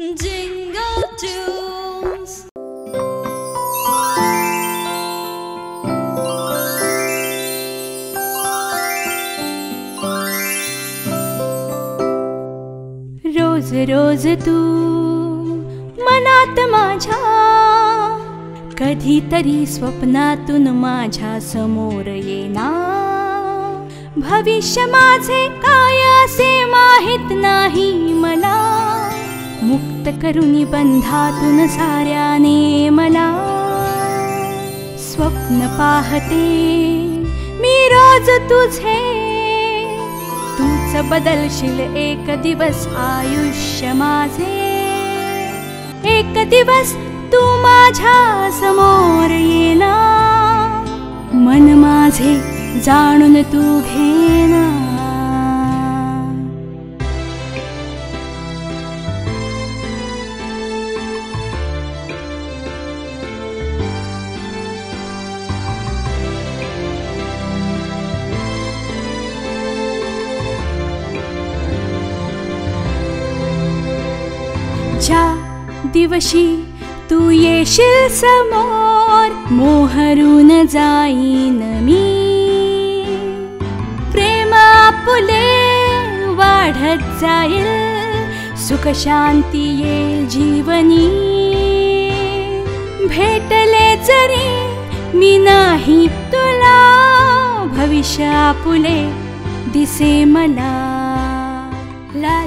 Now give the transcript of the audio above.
Jingle tunes. रोज रोज तू मनात माझ्या कधीतरी स्वप्नातून माझ्या समोर येना। भविष्य माझे काय असे माहित नाही मला, मुक्त करून बंधातून साऱ्याने मला। स्वप्न पाहते मी रोज तुझे, तूच बदलशील एक दिवस आयुष्य माझे। एक दिवस तू माझ्या समोर येना, मन माझे जाणून तू घेना। ज्या दिवशी तू येशील समोर, मोहरून जाईन मी। प्रेम आपुले वाढत जाईल, सुख शांती येईल जीवनी। भेटले जरी मी नाही तुला, भविष्य आपुले दिसे मला। ला